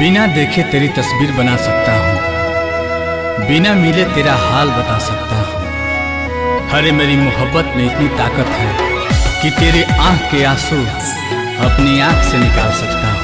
बिना देखे तेरी तस्वीर बना सकता हूँ, बिना मिले तेरा हाल बता सकता हूँ। अरे मेरी मोहब्बत में इतनी ताकत है कि तेरे आँख के आंसू अपनी आँख से निकाल सकता हूँ।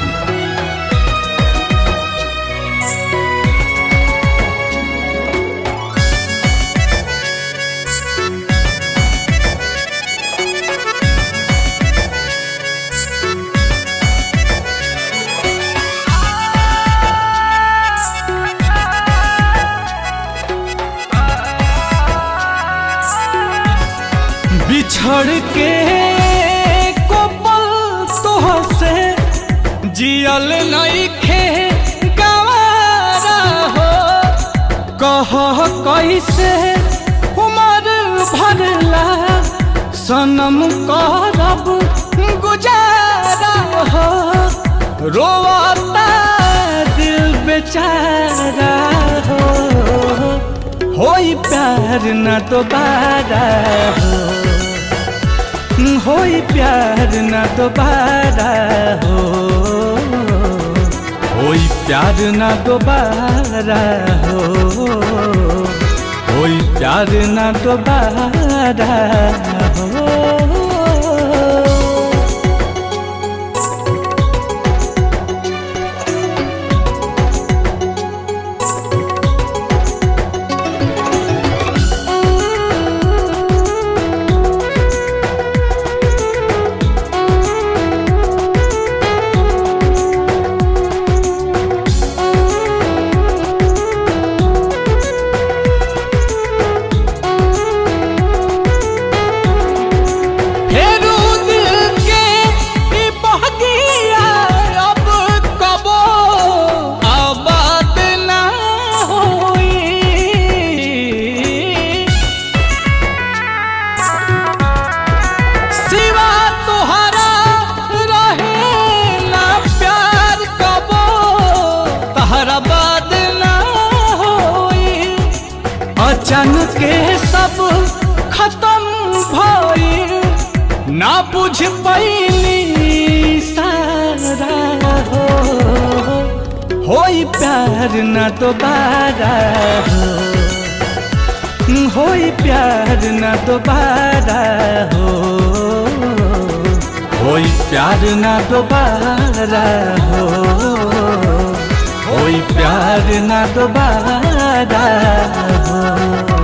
बिछड़ के को पल तोहसे जियल नइखे गवारा हो। कह कैसे उमर भरला सनम करब गुजारा हो। रोता दिल बेचारा हो, होई प्यार न दोबारा हो, होई प्यार न दोबारा हो, होई प्यार न दोबारा हो, होई प्यार न दोबारा हो। अचानक के सब खत्म भइल, ना बुझ पैनी सारा हो। होई प्यार न दोबारा हो, होई प्यार न दोबारा हो, होई प्यार न दोबारा हो, होई प्यार न दोबारा हो।